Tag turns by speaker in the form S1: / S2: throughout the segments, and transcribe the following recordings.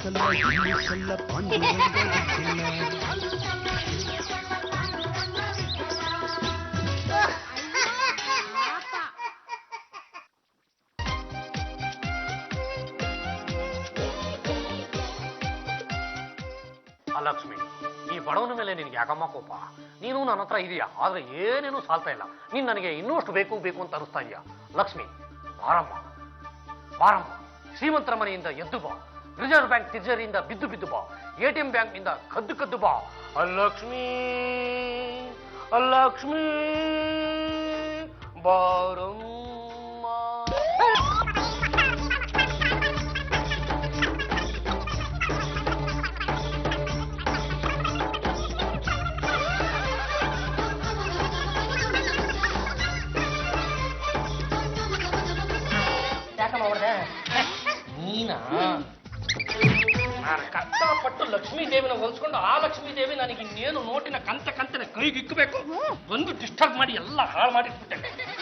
S1: ಸಲ್ಲ ಇಲ್ಲಿ ಸಲ್ಲ ಪಾಂಡುರಂಗ
S2: ಲಕ್ಷ್ಮಿ, ಈ ಬಡವನ ಮೇಲೆ ನಿನ್ಗೆ ಯಾಕಮ್ಮ ಕೋಪ? ನೀನು ನನ್ನ ಹತ್ರ ಇದೆಯಾ, ಆದ್ರೆ ಏನೇನು ಸಾಲ್ತಾ ಇಲ್ಲ. ನೀನ್ ನನಗೆ ಇನ್ನೂ ಅಷ್ಟು ಬೇಕು ಬೇಕು ಅಂತ ಅನಿಸ್ತಾ ಇದೆಯಾ? ಲಕ್ಷ್ಮಿ, ಬಾರಮ್ಮ ಬಾರಮ್ಮ, ಶ್ರೀಮಂತರ ಮನೆಯಿಂದ ಎದ್ದು ಬಾ, ರಿಸರ್ವ್ ಬ್ಯಾಂಕ್ ತಿಜೋರಿಯಿಂದ ಬಿದ್ದು ಬಿದ್ದು ಬಾ, ATM ಬ್ಯಾಂಕ್ ನಿಂದ ಕದ್ದು ಕದ್ದು ಬಾ. ಲಕ್ಷ್ಮಿ ಲಕ್ಷ್ಮಿ ಬಾರಮ್ಮ. ನೀನಾ? ನಾನು ಕಷ್ಟಪಟ್ಟು ಲಕ್ಷ್ಮೀ ದೇವಿನ ಹೊಲಿಸ್ಕೊಂಡು ಆ ಲಕ್ಷ್ಮೀ ದೇವಿ ನನಗೆ ಇನ್ನೇನು ನೋಟಿನ ಕಂತನೆ ಕೈಗೆ ಇಕ್ಕಬೇಕು, ಒಂದು ಡಿಸ್ಟರ್ಬ್ ಮಾಡಿ ಎಲ್ಲ ಹಾಳು ಮಾಡಿಟ್ಬಿಟ್ಟೆ.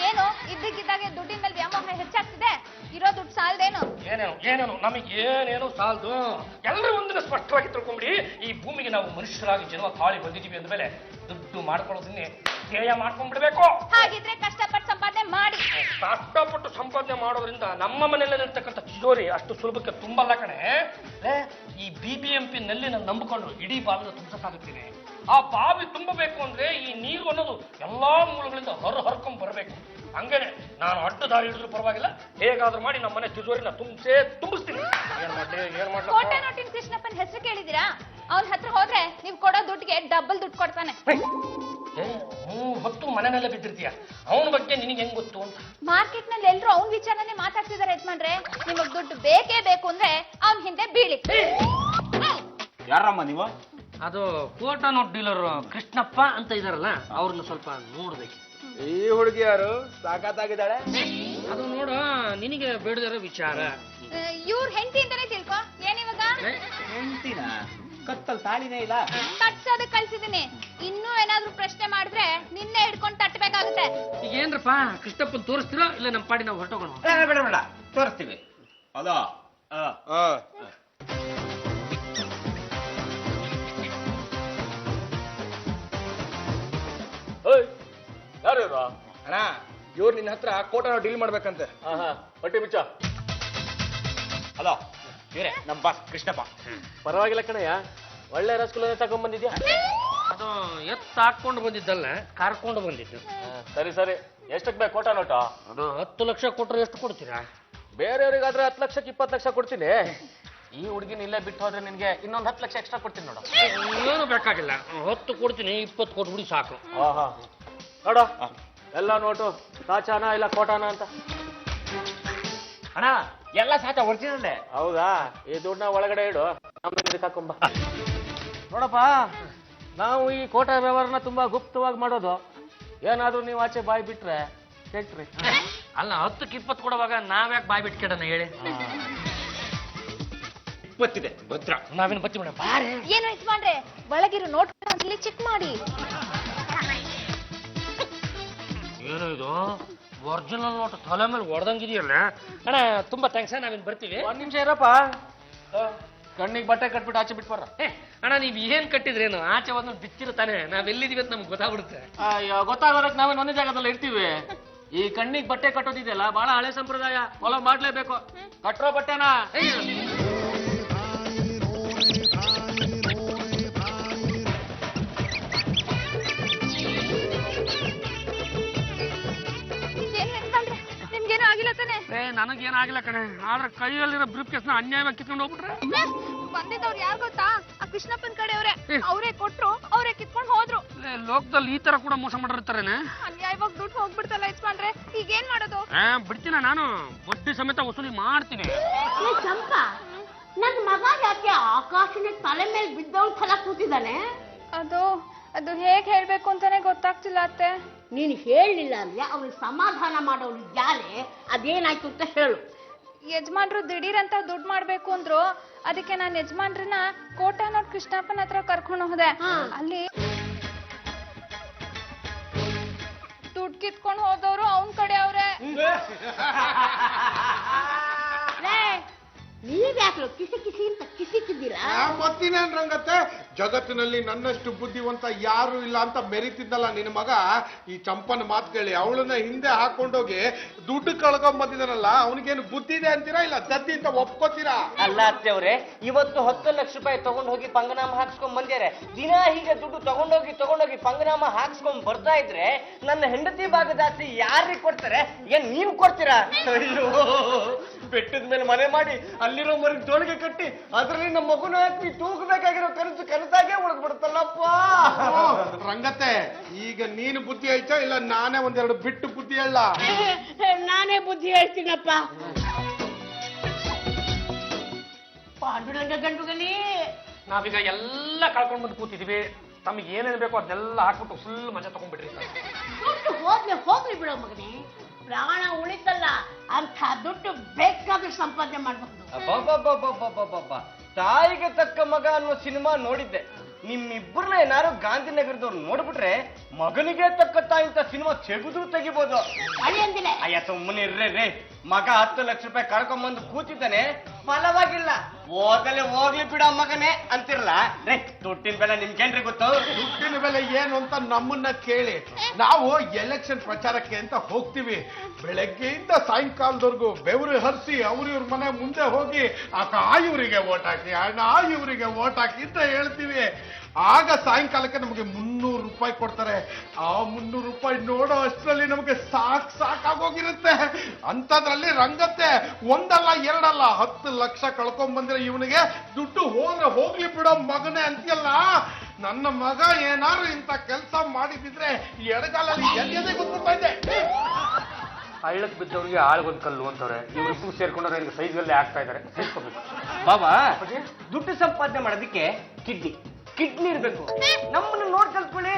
S3: ಏನು ಇದ್ದಕ್ಕಿದ್ದಾಗೆ ದುಡ್ಡಿನ ಮೇಲೆ ವ್ಯಾಮೋಹ ಹೆಚ್ಚಾಗ್ತಿದೆ, ಇರೋ ದುಡ್ಡು ಸಾಲದೇನು?
S2: ಏನೇನು ನಮಗೆ ಏನೇನು ಸಾಲದು. ಎಲ್ಲರೂ ಒಂದಿನ ಸ್ಪಷ್ಟವಾಗಿ ತಿಳ್ಕೊಂಬಿಡಿ, ಈ ಭೂಮಿಗೆ ನಾವು ಮನುಷ್ಯರಾಗಿ ಜನ್ಮ ತಾಳಿ ಬಂದಿದ್ದೀವಿ ಅಂದಮೇಲೆ ದುಡ್ಡು ಮಾಡ್ಕೊಳ್ಳೋದನ್ನೇ ಧ್ಯೇಯ ಮಾಡ್ಕೊಂಡ್ಬಿಡ್ಬೇಕು.
S3: ಹಾಗಿದ್ರೆ ಕಷ್ಟಪಟ್ಟು ಸಂಪಾದನೆ ಮಾಡಿ.
S2: ಕಷ್ಟಪಟ್ಟು ಸಂಪಾದನೆ ಮಾಡೋದ್ರಿಂದ ನಮ್ಮ ಮನೆಯಲ್ಲಿರ್ತಕ್ಕಂಥ ತಿಜೋರಿ ಅಷ್ಟು ಸುಲಭಕ್ಕೆ ತುಂಬಲ್ಲ ಕಣೆ. ಈ BBMP ನಲ್ಲಿ ನಾನು ನಂಬಿಕೊಂಡು ಇಡೀ ಬಾವಿನ ತುಂಬಿಸಕ್ಕಾಗುತ್ತೇನೆ. ಆ ಬಾವಿ ತುಂಬಬೇಕು ಅಂದ್ರೆ ಈ ನೀರು ಅನ್ನೋದು ಎಲ್ಲಾ ಮೂಲಗಳಿಂದ ಹೊರಕೊಂಡ್ ಬರಬೇಕು. ಹಂಗೇನೆ ನಾನು ಅಡ್ಡ ದಾರಿ ಹಿಡಿದ್ರು ಪರವಾಗಿಲ್ಲ, ಹೇಗಾದ್ರೂ ಮಾಡಿ ನಮ್ಮ ಮನೆ ತಿಜೋರಿನ ತುಂಬಿಸ್ತೀನಿ. ಏನ್ ಮಾಡ್ಲಿ
S3: ಕೋಟೆ ನೋಟಿನ ಕೃಷ್ಣಪ್ಪನ ಹೆಸರು ಕೇಳಿದಿರಾ? ಅವನ ಹತ್ರ ಹೋದ್ರೆ ನೀವ್ ಕೊಡೋ ದುಡ್ಡಿಗೆ ಡಬಲ್ ದುಡ್ಡು ಕೊಡ್ತಾನೆ.
S2: ಹೊತ್ತು ಮನೆಯಲ್ಲೇ ಬಿದ್ದಿರ್ತೀಯ, ಅವನ ಬಗ್ಗೆ ನಿನಗೆ ಹೆಂಗ್ ಗೊತ್ತು ಅಂತ?
S3: ಮಾರ್ಕೆಟ್ ನಲ್ಲಿ ಎಲ್ರು ಅವನ್ ವಿಚಾರನೇ ಮಾತಾಡ್ತಿದಾರೆ ಯಜಮಾನ್ರೆ. ನಿಮಗ್ ದುಡ್ಡು ಬೇಕೇ ಬೇಕು ಅಂದ್ರೆ ಅವನ್ ಹಿಂದೆ ಬೀಳಿ.
S4: ಯಾರಮ್ಮ ನೀವು?
S2: ಅದು ಕೋಟಾ ನೋಟ್ ಡೀಲರ್ ಕೃಷ್ಣಪ್ಪ ಅಂತ ಇದಾರಲ್ಲ, ಅವ್ರನ್ನ ಸ್ವಲ್ಪ ನೋಡ್ಬೇಕು.
S4: ಈ ಹುಡುಗಿ ಯಾರು? ಸಾಕಾಗಿದ್ದಾಳೆ.
S2: ಅದು ನೋಡ, ನಿನಗೆ ಬೇಡದಿರೋ ವಿಚಾರ.
S3: ಇವ್ರ ಹೆಂಡತಿ ಅಂತಾನೆ ತಿಳ್ಕೊ. ಏನಿವಾಗ
S4: ಹೆಂಡ್ತಿನ? ಕತ್ತಲ್ ತಾಳಿನೇ ಇಲ್ಲ.
S3: ತಟ್ಸೋದಕ್ ಕಳ್ಸಿದೀನಿ. ಇನ್ನೂ ಏನಾದ್ರೂ ಪ್ರಶ್ನೆ ಮಾಡಿದ್ರೆ ನಿನ್ನೆ ಹಿಡ್ಕೊಂಡು ತಟ್ಟಬೇಕಾಗುತ್ತೆ.
S2: ಈಗ ಏನ್ರಪ್ಪ, ಕೃಷ್ಣಪ್ಪನ್ ತೋರಿಸ್ತೀರೋ ಇಲ್ಲ ನಮ್ಮ ಪಾಡಿ ನಾವು ಹೊರಟೋಗೋಣ?
S4: ಬೇಡ ತೋರಿಸ್ತೀವಿ. ಅದ
S2: ಯಾರು ಇವ್ರು?
S4: ಅಣ್ಣ, ಇವ್ರು ನಿನ್ನ ಹತ್ರ ಕೋಟನ ಡೀಲ್ ಮಾಡ್ಬೇಕಂತೆ.
S2: ಹೊಟ್ಟೆ ಬಿಚ್ಚ.
S4: ಹಲೋ, ಇವರೇ ನಮ್ಮ ಬಾಸ್ ಕೃಷ್ಣಪ್ಪ.
S2: ಪರವಾಗಿಲ್ಲ ಕಣಯ್ಯ, ಒಳ್ಳೆ ರಸಗುಲ್ಲ ತಗೊಂಡ್ ಬಂದಿದ್ಯಾ. ಅದು ಹಾಕೊಂಡು ಬಂದಿದ್ದಲ್ಲ, ಕಾರ್ಕೊಂಡು ಬಂದಿದ್ದು.
S5: ಸರಿ ಎಷ್ಟಕ್ಕೆ ಬೇಕು ಕೋಟಾ ನೋಟ?
S2: ಅದು 10 ಲಕ್ಷ ಕೊಟ್ರೆ ಎಷ್ಟು ಕೊಡ್ತೀರಾ?
S5: ಬೇರೆಯವ್ರಿಗಾದ್ರೆ 10 ಲಕ್ಷಕ್ಕೆ 20 ಲಕ್ಷ ಕೊಡ್ತೀನಿ. ಈ ಹುಡುಗಿನ ಇಲ್ಲೇ ಬಿಟ್ಟು ಹೋದ್ರೆ ನಿನ್ಗೆ ಇನ್ನೊಂದು 10 ಲಕ್ಷ ಎಕ್ಸ್ಟ್ರಾ ಕೊಡ್ತೀನಿ ನೋಡು.
S2: ಏನು ಬೇಕಾಗಿಲ್ಲ, 10 ಕೊಡ್ತೀನಿ, 20 ಕೊಟ್ಬಿಡಿ ಸಾಕು.
S5: ನೋಡು, ಎಲ್ಲ ನೋಟು ಸಾಚಾನ ಇಲ್ಲ ಕೋಟಾನ ಅಂತ.
S4: ಅಣ್ಣ, ಎಲ್ಲ ಸಾಚ ಒರಿಜಿನಲ್ಲೇ.
S5: ಹೌದಾ? ಈ ದುಡ್ಡನ್ನ ಒಳಗಡೆ ಇಡು, ನಮ್ಗೆ ಹಾಕೊಂಬ. ನೋಡಪ್ಪ, ನಾವು ಈ ಕೋಟಾ ವ್ಯವಹಾರನ ತುಂಬಾ ಗುಪ್ತವಾಗಿ ಮಾಡೋದು. ಏನಾದ್ರೂ ನೀವು ಆಚೆ ಬಾಯಿ ಬಿಟ್ರೆ ಕೆಟ್ರಿ.
S2: ಅಲ್ಲ, 10ಕ್ಕೆ 20 ಕೊಡುವಾಗ ನಾವ್ಯಾಕೆ ಬಾಯ್ ಬಿಟ್ಕೆಡನ ಹೇಳಿ?
S4: 20 ಭದ್ರ.
S2: ನಾವೇನು ಬತ್ತಿ ಮೇಡಮ್ ಬಾರೆ.
S3: ಏನು ಯಜಮಾನ್ರೆ, ಒಳಗಿರೋ ನೋಟ್ ಚೆಕ್ ಮಾಡಿ.
S2: ಏನು ಇದು ಒರಿಜಿನಲ್ ನೋಟ್ ತಲೆ ಮೇಲೆ ಹೊಡೆದಂಗಿದೆಯಲ್ಲ ಅಣ್ಣ. ತುಂಬಾ ಥ್ಯಾಂಕ್ಸ್, ನಾವೇನು ಬರ್ತೀವಿ.
S5: ಒಂದ್ ನಿಮಿಷ ಇರಪ್ಪ, ಕಣ್ಣಿಗೆ ಬಟ್ಟೆ ಕಟ್ಬಿಟ್ಟು ಆಚೆ ಬಿಟ್ಟು ಬರ.
S2: ಅಣ್ಣ, ನೀವ್ ಏನ್ ಕಟ್ಟಿದ್ರೇನು ಆಚೆ ಒಂದು ಬಿಚ್ಚಿರುತ್ತಾನೆ, ನಾವೆಲ್ಲಿದೀವಿ ಅಂತ ನಮ್ಗೆ ಗೊತ್ತಾಗ್ಬಿಡುತ್ತೆ.
S5: ಗೊತ್ತಾಗೋದಕ್ಕೆ ನಾವೇನು ಒಂದೇ ಜಾಗದಲ್ಲಿ ಇರ್ತೀವಿ. ಈ ಕಣ್ಣಿಗೆ ಬಟ್ಟೆ ಕಟ್ಟೋದಿದೆಯಲ್ಲ, ಬಹಳ ಹಳೆ ಸಂಪ್ರದಾಯ, ಫಾಲೋ ಮಾಡ್ಲೇಬೇಕು. ಕಟ್ಟರೋ ಬಟ್ಟೆನ.
S3: ನಿಮ್ಗೇನು ಆಗಿಲ್ಲ ತಾನೆ?
S2: ನನಗೇನಾಗಿಲ್ಲ ಕಣೆ, ಆದ್ರೆ ಕೈಯಲ್ಲಿರೋ ಬ್ರೀಫ್ ಕೇಸ್ನ ಅನ್ಯಾಯವಾಗಿ ಕಿತ್ಕೊಂಡು ಹೋಗ್ಬಿಟ್ರೆ.
S3: ಬಂದಿದ್ದವ್ರು ಯಾರು ಗೊತ್ತಾ? ಆ ಕೃಷ್ಣಪ್ಪನ ಕಡೆಯವ್ರೆ. ಅವರೇ ಕೊಟ್ರು, ಅವರೇ ಕಿತ್ಕೊಂಡು ಹೋದ್ರು.
S2: ಲೋಕದಲ್ಲಿ ಈ ತರ ಕೂಡ ಮೋಸ ಮಾಡಿರ್ತಾರೇನೆ.
S3: ಅನ್ಯಾಯವಾಗಿ ದುಡ್ಡು ಹೋಗ್ಬಿಡ್ತಲ್ಲ ಯಜಮಾನ್ರೆ, ಈಗೇನ್ ಮಾಡೋದು?
S2: ಬಿಡ್ತೀನ ನಾನು, ಬಡ್ಡಿ ಸಮೇತ ವಸೂಲಿ ಮಾಡ್ತೀನಿ.
S6: ಚಂಪಾ, ನನ್ ಮಗ ಯಾಕೆ ಆಕಾಶನೇ ತಲೆ ಮೇಲೆ ಬಿದ್ದವನ್ ಥರ ಕೂತಿದ್ದಾನೆ?
S3: ಅದು ಹೇಗ್ ಹೇಳ್ಬೇಕು ಅಂತಾನೆ ಗೊತ್ತಾಗ್ತಿಲ್ಲ ಅತ್ತೆ.
S6: ನೀನು ಹೇಳಲಿಲ್ಲ ಅಂದ್ರೆ ಅವ್ನಿಗೆ ಸಮಾಧಾನ ಮಾಡೋಳು ಯಾರೇ? ಅದೇನಾಯ್ತು ಅಂತ ಹೇಳು.
S3: ಯಜಮಾನ್ರು ದಿಢೀರ್ ಅಂತ ದುಡ್ಡು ಮಾಡ್ಬೇಕು ಅಂದ್ರು, ಅದಕ್ಕೆ ನಾನು ಯಜಮಾನ್ರನ್ನ ಕೋಟಾ ನೋಟ್ ಕೃಷ್ಣಪ್ಪನ ಹತ್ರ ಕರ್ಕೊಂಡು ಹೋದೆ. ಅಲ್ಲಿ ದುಡ್ಡು ಕಿತ್ಕೊಂಡು ಹೋದವ್ರು ಅವನ್ ಕಡೆ ಅವ್ರೆ.
S6: ನೀವ್ಯಾ ಯಾಕೆ ಕಿಸಿ ಕಿಸಿ ಅಂತ ಕಿಸಿತಿದ್ದೀರಾ?
S7: ಮತ್ತಿನೇನ್ ರಂಗತ್ತೆ, ಜಗತ್ತಿನಲ್ಲಿ ನನ್ನಷ್ಟು ಬುದ್ಧಿವಂತ ಯಾರು ಇಲ್ಲ ಅಂತ ಮೆರಿತಿದ್ದಲ್ಲ ನಿನ್ನ ಮಗ. ಈ ಚಂಪನ ಮಾತು ಕೇಳಿ ಅವಳನ್ನ ಹಿಂದೆ ಹಾಕೊಂಡೋಗಿ ದುಡ್ಡು ಕಳ್ಕೊಂಬಂದಿದ್ದಾನಲ್ಲ, ಅವನಿಗೇನು ಬುದ್ಧಿ ಇದೆ ಅಂತೀರಾ ಇಲ್ಲ ದದ್ದಿ ಅಂತ ಒಪ್ಕೋತೀರಾ?
S5: ಅಲ್ಲ ಅತ್ತೆಯವ್ರೆ, ಇವತ್ತು 10 ಲಕ್ಷ ರೂಪಾಯಿ ತಗೊಂಡು ಹೋಗಿ ಪಂಗನಾಮ ಹಾಕ್ಸ್ಕೊಂಡ್ ಬಂದ್ಯಾರೆ. ದಿನ ಹೀಗೆ ದುಡ್ಡು ತಗೊಂಡೋಗಿ ಪಂಗನಾಮ ಹಾಕ್ಸ್ಕೊಂಡ್ ಬರ್ತಾ ಇದ್ರೆ ನನ್ನ ಹೆಂಡತಿ ಭಾಗದ ಆಸ್ತಿ ಯಾರಿಗೆ ಕೊಡ್ತಾರೆ? ಏನ್ ನೀವು ಕೊಡ್ತೀರಾ? ಅಯ್ಯೋ, ಬೆಟ್ಟದ ಮೇಲೆ ಮನೆ ಮಾಡಿ ಅಲ್ಲಿರೋ ಮರಿಗೆ ಜೋಳಿಗೆ ಕಟ್ಟಿ ಅದರಲ್ಲಿ ನಮ್ಮ ಮಗುನ ಹಾಕಿ ತೂಗಬೇಕಾಗಿರೋ ಕನಸಾಗೆ ಉಳಿದ್ಬಿಡ್ತಲ್ಲಪ್ಪ.
S7: ರಂಗತ್ತೆ, ಈಗ ನೀನು ಬುದ್ಧಿ ಐತಾ ಇಲ್ಲ ನಾನೇ ಒಂದೆರಡು ಬಿಟ್ಟು ಬುದ್ಧಿ ಹೇಳ?
S6: ನಾನೇ ಬುದ್ಧಿ ಹೇಳ್ತೀನಪ್ಪ. ಪಾಂಡುರಂಗ ಗಂಡುಗಲಿ,
S2: ನಾವೀಗ ಎಲ್ಲ ಕಳ್ಕೊಂಡ್ ಬಂದು ಕೂತಿದೀವಿ. ತಮಗೆ ಏನೇನು ಬೇಕೋ ಅದನ್ನೆಲ್ಲ ಹಾಕ್ಬಿಟ್ಟು ಫುಲ್ ಮಜಾ ತಗೊಂಡ್ಬಿಡ್ರಿ.
S6: ದುಡ್ಡು ಹೋಗ್ಲಿ ಬಿಡೋ ಮಗನೇ, ಪ್ರಾಣ ಉಳಿತಲ್ಲ ಅಂತ ದುಡ್ಡು ಬೇಕಾದ್ರೆ ಸಂಪಾದನೆ ಮಾಡ್ಬಹುದು.
S5: ಅಬ್ಬಬ್ಬಬ್ಬಬ್ಬಬ್ಬಬ್ಬ, ತಾಯಿಗೆ ತಕ್ಕ ಮಗ ಅನ್ನೋ ಸಿನಿಮಾ ನೋಡಿದ್ದೆ. ನಿಮ್ಮಿಬ್ಬರನ್ನ ಏನಾರು ಗಾಂಧಿನಗರದವ್ರು ನೋಡ್ಬಿಟ್ರೆ ಮಗನಿಗೆ ತಕ್ಕ ತಾಯಿ ಅಂತ ಸಿನಿಮಾ ತೆಗಿಬೋದು.
S6: ಅಳಿಯಂದಿಲ್ಲ.
S5: ಅಯ್ಯ ಸುಮ್ಮನೆ ಇರ್ರಿ, ಮಗ 10 ಲಕ್ಷ ರೂಪಾಯಿ ಕಳ್ಕೊಂಬಂದು ಕೂತಿದ್ದಾನೆ, ಫಲವಾಗಿಲ್ಲ. ಹೋಗ್ಲಿ ಬಿಡ ಮಗನೇ ಅಂತಿರಲ್ಲ ರೇ. ದುಡ್ಡಿನ ಬೆಲೆ ನಿಮ್ಗೇನ್ರಿ ಗೊತ್ತು?
S7: ದುಡ್ಡಿನ ಬೆಲೆ ಏನು ಅಂತ ನಮ್ಮನ್ನ ಕೇಳಿ. ನಾವು ಎಲೆಕ್ಷನ್ ಪ್ರಚಾರಕ್ಕೆ ಅಂತ ಹೋಗ್ತೀವಿ. ಬೆಳಗ್ಗೆಯಿಂದ ಸಾಯಂಕಾಲದವರೆಗೂ ಬೆವರು ಹರಿಸಿ ಅವ್ರಿವ್ರ ಮನೆ ಮುಂದೆ ಹೋಗಿ ಅಕ್ಕ ಇವರಿಗೆ ಓಟ್ ಹಾಕಿ, ಅಣ್ಣ ಇವರಿಗೆ ಓಟ್ ಹಾಕಿ ಅಂತ ಹೇಳ್ತೀವಿ. ಆಗ ಸಾಯಂಕಾಲಕ್ಕೆ ನಮಗೆ 300 ರೂಪಾಯಿ ಕೊಡ್ತಾರೆ. ಆ 300 ರೂಪಾಯಿ ನೋಡೋ ಅಷ್ಟರಲ್ಲಿ ನಮಗೆ ಸಾಕಾಗೋಗಿರುತ್ತೆ. ಅಂತದ್ರಲ್ಲಿ ರಂಗತ್ತೆ ಒಂದಲ್ಲ ಎರಡಲ್ಲ 10 ಲಕ್ಷ ಕಳ್ಕೊಂಡ್ ಬಂದ್ರೆ ಇವನಿಗೆ ದುಡ್ಡು ಹೋಗ್ಲಿ ಬಿಡೋ ಮಗನೇ ಅಂತೀಯಲ್ಲ. ನನ್ನ ಮಗ ಏನಾರು ಇಂಥ ಕೆಲಸ ಮಾಡಿದ್ರೆ ಎಡಗಾಲಲ್ಲಿ ಎದೆ ಗೊತ್ತಿರ್ತಾ ಇದೆ.
S2: ಹಳ್ಳಕ್ ಬಿದ್ದವ್ರಿಗೆ ಆಳ್ಗೊಂದ್ ಕಲ್ಲು ಅಂತವ್ರೆ. ಇವ್ರಿಬ್ರು ಸೇರ್ಕೊಂಡ್ರೆ ಸೈಜ್ಗಲ್ಲೇ ಆಗ್ತಾ ಇದಾರೆ. ಸೇರ್ಕೋಬೇಕು
S5: ಬಾಬಾ. ದುಡ್ಡು ಸಂಪಾದನೆ ಮಾಡೋದಕ್ಕೆ ಕಿಡ್ನಿ ಇರ್ಬೇಕು. ನಮ್ಮನ್ನು ನೋಡಿ ಕಲ್ತ್ಕೊಳ್ಳಿ.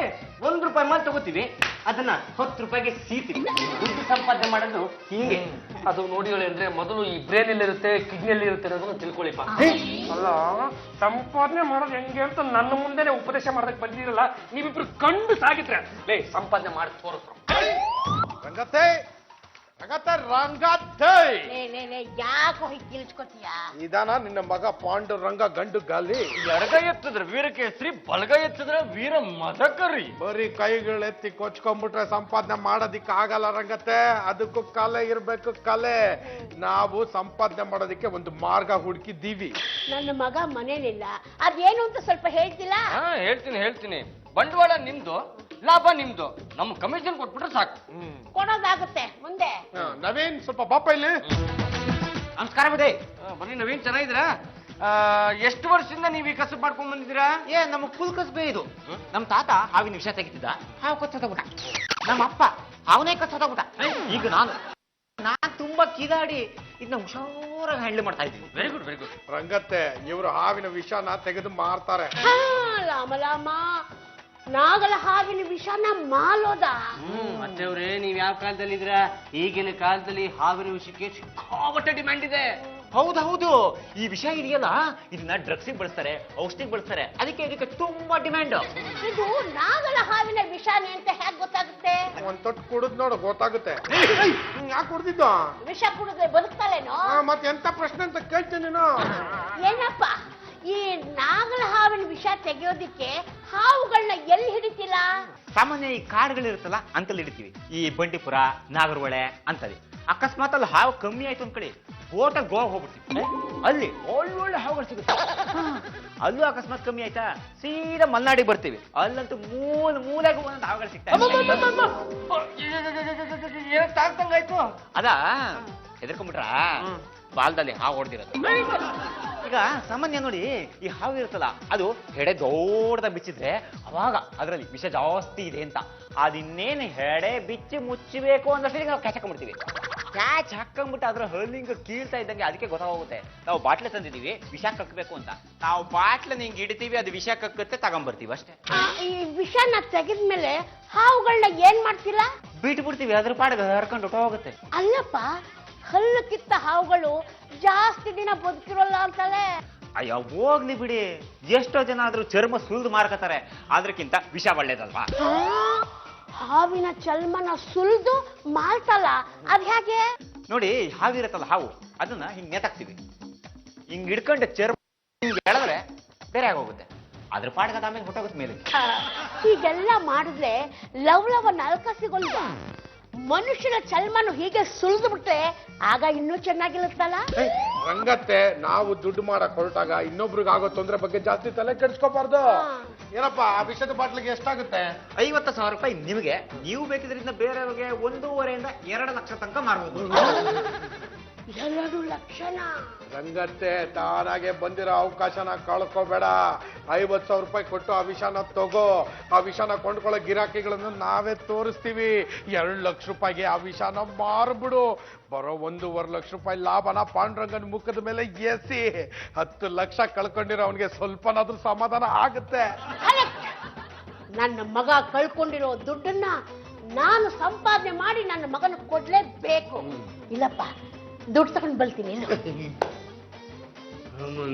S5: 1 ರೂಪಾಯಿ ಮಾತ್ರ ತಗೋತೀವಿ, ಅದನ್ನ 10 ರೂಪಾಯಿಗೆ ಸೀತೀವಿ. ದುಡ್ಡು ಸಂಪಾದನೆ ಮಾಡೋದು ಹಿಂಗೆ.
S2: ಅದು ನೋಡಿ ಅಂದ್ರೆ ಮೊದಲು ಈ ಬ್ರೇನ್ ಎಲ್ಲಿರುತ್ತೆ, ಕಿಡ್ನಿಯಲ್ಲಿ ಇರುತ್ತೆ ಅನ್ನೋದನ್ನ ತಿಳ್ಕೊಳ್ಳಿಪ್ಪ. ಅಲ್ಲ, ಸಂಪಾದನೆ ಮಾಡೋದು ಹೆಂಗೆ ಅಂತ ನನ್ನ ಮುಂದೆನೆ ಉಪದೇಶ ಮಾಡೋದಕ್ಕೆ ಬಂದಿರಲ್ಲ. ನೀವಿಬ್ರು ಕಂಡು ಸಾಗಿದ್ರೆ ಸಂಪಾದನೆ ಮಾಡಿ ತೋರಿಸ್ರು.
S7: ರಂಗತ್ತೆ ರಂಗತ್ತೆ,
S6: ಯಾಕೋ ಹೀಗೆ ಗಿಲ್ಸ್ಕೊತೀಯ?
S7: ಇದಾನ ನಿನ್ನ ಮಗ ಪಾಂಡುರಂಗ ಗಂಡು ಗಾಲಿ.
S5: ಎಡಗ ಎತ್ತಿದ್ರೆ ವೀರಕೇಸರಿ, ಬಲಗ ಎತ್ತಿದ್ರೆ ವೀರ ಮದಕರಿ.
S7: ಬರೀ ಕೈಗಳೆತ್ತಿ ಕೊಚ್ಕೊಂಡ್ಬಿಟ್ರೆ ಸಂಪಾದನೆ ಮಾಡೋದಿಕ್ಕೆ ಆಗಲ್ಲ ರಂಗತ್ತೆ. ಅದಕ್ಕೂ ಕಲೆ ಇರ್ಬೇಕು, ಕಲೆ. ನಾವು ಸಂಪಾದನೆ ಮಾಡೋದಿಕ್ಕೆ ಒಂದು ಮಾರ್ಗ ಹುಡುಕಿದ್ದೀವಿ.
S6: ನನ್ನ ಮಗ ಮನೇಲಿಲ್ಲ, ಅದೇನು ಅಂತ ಸ್ವಲ್ಪ ಹೇಳ್ತಿಲ್ಲ?
S5: ಹೇಳ್ತೀನಿ. ಬಂಡವಾಳ ನಿಮ್ದು, ಲಾಭ ನಿಮ್ದು. ನಮ್ಮ ಕಮಿಷನ್ ಕೊಟ್ಬಿಟ್ರೆ ಸಾಕು.
S6: ಕೊಡೋದಾಗುತ್ತೆ ಮುಂದೆ.
S7: ನವೀನ್, ಸ್ವಲ್ಪ ಪಾಪ ಇಲ್ಲಿ.
S5: ನಮಸ್ಕಾರ ಬಿಡಿ. ಬನ್ನಿ ನವೀನ್, ಚೆನ್ನಾಗಿದ್ದೀರಾ? ಎಷ್ಟು ವರ್ಷದಿಂದ ನೀವು ಈ ಕಸಬ್ ಮಾಡ್ಕೊಂಡ್ ಬಂದಿದ್ದೀರಾ?
S4: ನಮಗ್ ಫುಲ್ ಕಸಬೆ ಇದು. ನಮ್ ತಾತ ಹಾವಿನ ವಿಷ ತೆಗಿತಿದ್ದ, ಹಾವು ಕಚ್ಚೋಗ್ಬಿಟ್ಟ. ನಮ್ಮ ಅಪ್ಪ ಅವನೇ ಕಚ್ಚೋಗ್ಬಿಟ್ಟ. ಈಗ ನಾನು ತುಂಬಾ ಕಿದಾಡಿ ಇದನ್ನ ಹುಷಾರಾಗಿ ಹ್ಯಾಂಡಲ್ ಮಾಡ್ತಾ ಇದ್ದೀನಿ.
S5: Very good.
S7: ರಂಗತ್ತೆ, ಇವರು ಹಾವಿನ ವಿಷನ ತೆಗೆದು ಮಾರ್ತಾರೆ.
S6: ಲಾಮ ನಾಗಲ ಹಾವಿನ ವಿಷನ ಮಾಲೋದ.
S5: ಅತ್ತೆಯವ್ರೆ, ನೀವ್ ಯಾವ ಕಾಲದಲ್ಲಿ ಇದ್ರ? ಈಗಿನ ಕಾಲದಲ್ಲಿ ಹಾವಿನ ವಿಷಕ್ಕೆ ಸಿಕ್ಕಾಪಟ್ಟೆ ಡಿಮ್ಯಾಂಡ್ ಇದೆ.
S4: ಹೌದು, ಈ ವಿಷ ಇದೆಯಲ್ಲ, ಇದನ್ನ ಡ್ರಗ್ಸಿಗೆ ಬಳಸ್ತಾರೆ, ಔಷಧಿಗೆ ಬಳಸ್ತಾರೆ. ಇದಕ್ಕೆ ತುಂಬಾ ಡಿಮ್ಯಾಂಡ್.
S6: ಇದು ನಾಗಲ ಹಾವಿನ ವಿಷಾನೆ ಅಂತ ಹೇಗೆ ಗೊತ್ತಾಗುತ್ತೆ?
S7: ಒಂದ್ ತೊಟ್ಟು ಕುಡಿದ್ ನೋಡು ಗೊತ್ತಾಗುತ್ತೆ. ಯಾಕೆ ಕುಡ್ದಿದ್ದು?
S6: ವಿಷ ಕುಡಿದ್ರೆ ಬದುಕ್ತಾಳೇನೋ?
S7: ಮತ್ತೆ ಎಂತ ಪ್ರಶ್ನೆ ಅಂತ ಕೇಳ್ತೀನಿ ನೀನು.
S6: ಏನಪ್ಪ, ಈ ನಾಗಲ ಹಾವಿನ ವಿಷ ತೆಗೆಯೋದಿಕ್ಕೆ ಹಾವುಗಳನ್ನ ಎಲ್ಲಿ ಹಿಡಿತಿಲ್ಲ?
S4: ಸಾಮಾನ್ಯ ಈ ಕಾಡುಗಳಿರುತ್ತಲ್ಲ ಅಂತಲ್ಲಿ ಹಿಡಿತೀವಿ. ಈ ಬಂಡೀಪುರ, ನಾಗರಹೊಳೆ ಅಂತಲ್ಲಿ. ಅಕಸ್ಮಾತ್ ಅಲ್ಲಿ ಹಾವು ಕಮ್ಮಿ ಆಯ್ತು ಒಂದ್ ಕಡೆ ಬೋಟಲ್ಲಿ ಗೋವಾ ಹೋಗ್ಬಿಡ್ತೀವಿ. ಅಲ್ಲಿ ಒಳ್ಳೊಳ್ಳೆ ಹಾವುಗಳು ಸಿಗುತ್ತೆ. ಅಲ್ಲೂ ಅಕಸ್ಮಾತ್ ಕಮ್ಮಿ ಆಯ್ತಾ ಸೀದಾ ಮಲ್ನಾಡಿಗೆ ಬರ್ತೀವಿ. ಅಲ್ಲಂತೂ ಮೂಲೆಗೂ ಒಂದೊಂದು ಹಾವುಗಳು ಸಿಗ್ತಾ
S5: ತಾಗ್ತಂಗಾಯ್ತು.
S4: ಅದಾ ಹೆದರ್ಕೊಂಡ್ಬಿಟ್ರ ಬಾಲ್ದಲ್ಲಿ ಹಾವು ಹೊಡೆದಿರೋದು. ಈಗ ಸಾಮಾನ್ಯ ನೋಡಿ, ಈ ಹಾವು ಇರುತ್ತಲ್ಲ ಅದು ಹೆಡೆ ದೊಡ್ಡದ ಬಿಚ್ಚಿದ್ರೆ ಅವಾಗ ಅದರಲ್ಲಿ ವಿಷ ಜಾಸ್ತಿ ಇದೆ ಅಂತ. ಅದಿನ್ನೇನು ಹೆಡೆ ಬಿಚ್ಚಿ ಮುಚ್ಚಬೇಕು ಅನ್ನೋಷ್ಟೇ ನಾವು ಕ್ಯಾಚ್ ಹಾಕೊಂಡ್ಬಿಡ್ತೀವಿ. ಕ್ಯಾಚ್ ಹಾಕೊಂಡ್ಬಿಟ್ಟು ಅದ್ರ ಹಲ್ಲಿಂಗ ಕೀಳ್ತಾ ಇದ್ದಂಗೆ ಅದಕ್ಕೆ ಗೊತ್ತಾಗೋಗುತ್ತೆ ನಾವು ಬಾಟ್ಲೆ ತಂದಿದ್ದೀವಿ ವಿಷ ಕಕ್ಕಬೇಕು ಅಂತ. ನಾವು ಬಾಟ್ಲೆ ಹಿಂಗ್ ಹಿಡಿತೀವಿ, ಅದು ವಿಷ ಕಕ್ಕುತ್ತೆ, ತಗೊಂಡ್ಬರ್ತೀವಿ ಅಷ್ಟೇ.
S6: ಈ ವಿಷನ ತೆಗೆದ್ಮೇಲೆ ಹಾವುಗಳನ್ನ ಏನ್ ಮಾಡ್ತಿಲ್ಲ?
S4: ಬಿಟ್ಬಿಡ್ತೀವಿ, ಅದ್ರ ಪಾಡಿಗೆ ಹರ್ಕೊಂಡು ಹೋಗುತ್ತೆ.
S6: ಅಲ್ಲಪ್ಪ, ಹಲ್ಲು ಕಿತ್ತ ಹಾವುಗಳು ಜಾಸ್ತಿ ದಿನ ಬದುಕಿರೋಲ್ಲ ಅಂತಲೇ.
S4: ಅಯ್ಯೋ ಹೋಗ್ಲಿ ಬಿಡಿ, ಎಷ್ಟೋ ಜನ ಆದ್ರೂ ಚರ್ಮ ಸುಲ್ದು ಮಾರ್ಕತಾರೆ. ಅದಕ್ಕಿಂತ ವಿಷ ಒಳ್ಳೇದಲ್ವಾ?
S6: ಹಾವಿನ ಚರ್ಮನ ಸುಲ್ದು ಮಾರ್ತಲ್ಲ, ಅದ್ ಹೇಗೆ?
S4: ನೋಡಿ, ಹಾವಿರತ್ತಲ್ಲ ಹಾವು, ಅದನ್ನ ಹಿಂಗ್ ನೇತಾಕ್ತಿವಿ. ಹಿಂಗ್ ಹಿಡ್ಕೊಂಡು ಚೇರ್ ಹೇಳಿದ್ರೆ ಬೇರೆ ಆಗೋಗುತ್ತೆ. ಅದ್ರ ಪಾಡ್ಗದ ಆಮೇಲೆ ಹೊಟ್ಟೋಗುತ್ತೆ ಮೇಲೆ.
S6: ಹೀಗೆಲ್ಲ ಮಾಡಿದ್ರೆ ಲವ್ ನಲ್ಕ ಸಿಗೋಲ್ವಾ? ಮನುಷ್ಯನ ಚಲ್ಮನು ಹೀಗೆ ಸುಲಿದು ಬಿಟ್ರೆ ಆಗ ಇನ್ನೂ ಚೆನ್ನಾಗಿರುತ್ತಲ್ಲ.
S7: ರಂಗತ್ತೆ, ನಾವು ದುಡ್ಡು ಮಾಡಕ್ ಹೊರಟಾಗ ಇನ್ನೊಬ್ರಿಗಾಗೋ ತೊಂದ್ರೆ ಬಗ್ಗೆ ಜಾಸ್ತಿ ತಲೆ ಕೆಡಿಸ್ಕೋಬಾರ್ದು. ಏನಪ್ಪ ಆ ವಿಷಯದ ಬಾಟ್ಲಿಗೆ ಎಷ್ಟಾಗುತ್ತೆ?
S4: 50,000 ರೂಪಾಯಿ ನಿಮಗೆ. ನೀವು ಬೇಕಿದ್ರಿಂದ ಬೇರೆಯವ್ರಿಗೆ 1.5 ಇಂದ 2 ಲಕ್ಷ ತನಕ ಮಾರ್ಬೋದು.
S6: 2 ಲಕ್ಷನ?
S7: ರಂಗತ್ತೆ, ತಾನಾಗೆ ಬಂದಿರೋ ಅವಕಾಶನ ಕಳ್ಕೋಬೇಡ. 50,000 ರೂಪಾಯಿ ಕೊಟ್ಟು ಆ ವಿಷಾನ ತಗೋ. ಆ ವಿಷಾನ ಕೊಂಡ್ಕೊಳ್ಳೋ ಗಿರಾಕಿಗಳನ್ನು ನಾವೇ ತೋರಿಸ್ತೀವಿ. 2 ಲಕ್ಷ ರೂಪಾಯಿಗೆ ಆ ವಿಷಾನ ಮಾರ್ಬಿಡು. ಬರೋ 1.5 ಲಕ್ಷ ರೂಪಾಯಿ ಲಾಭನ ಪಾಂಡುರಂಗನ ಮುಖದ ಮೇಲೆ ಎಸಿ 10 ಲಕ್ಷ ಕಳ್ಕೊಂಡಿರೋ ಅವನಿಗೆ ಸ್ವಲ್ಪನಾದ್ರೂ ಸಮಾಧಾನ ಆಗುತ್ತೆ.
S6: ನನ್ನ ಮಗ ಕಳ್ಕೊಂಡಿರೋ ದುಡ್ಡನ್ನ ನಾನು ಸಂಪಾದನೆ ಮಾಡಿ ನನ್ನ ಮಗನ ಕೊಡ್ಲೇಬೇಕು. ಇಲ್ಲಪ್ಪ, ದುಡ್ಡು ತಗೊಂಡು ಬರ್ತೀನಿ.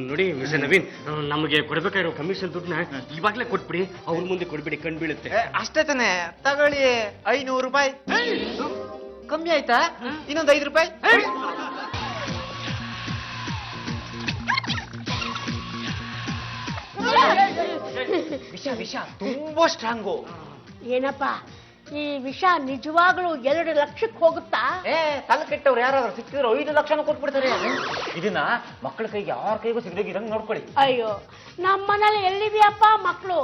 S2: ನೋಡಿ ಮಿಸ್ಟರ್ ನವೀನ್, ನಮಗೆ ಕೊಡ್ಬೇಕಾಗಿರೋ ಕಮಿಷನ್ ದುಡ್ಡನ್ನ ಇವಾಗ್ಲೇ ಕೊಟ್ಬಿಡಿ. ಅವ್ರ ಮುಂದೆ ಕೊಡ್ಬಿಡಿ, ಕಣ್ ಬೀಳುತ್ತೆ.
S4: ಅಷ್ಟೇ ತಾನೆ, ತಗೊಳ್ಳಿ 500 ರೂಪಾಯಿ. ಕಮ್ಮಿ ಆಯ್ತಾ? ಇನ್ನೊಂದು 5 ರೂಪಾಯಿ. ವಿಷ ತುಂಬಾ ಸ್ಟ್ರಾಂಗು.
S6: ಏನಪ್ಪ, ಈ ವಿಷ ನಿಜವಾಗ್ಲೂ 2 ಲಕ್ಷಕ್ಕೆ ಹೋಗುತ್ತಾ?
S4: ತಲೆ ಕೆಟ್ಟವ್ರು ಯಾರಾದ್ರೂ ಸಿಕ್ಕಿದ್ರೆ 5 ಲಕ್ಷನೂ ಕೊಟ್ಬಿಡ್ತಾರೆ. ಇದನ್ನ ಮಕ್ಕಳ ಕೈಗೆ ಯಾರ ಕೈಗೂ ಸಿಗದಂಗೆ ನೋಡ್ಕೊಳ್ಳಿ.
S6: ಅಯ್ಯೋ, ನಮ್ಮ ಮನೇಲಿ ಎಲ್ಲಿದೆಯಪ್ಪ ಮಕ್ಕಳು?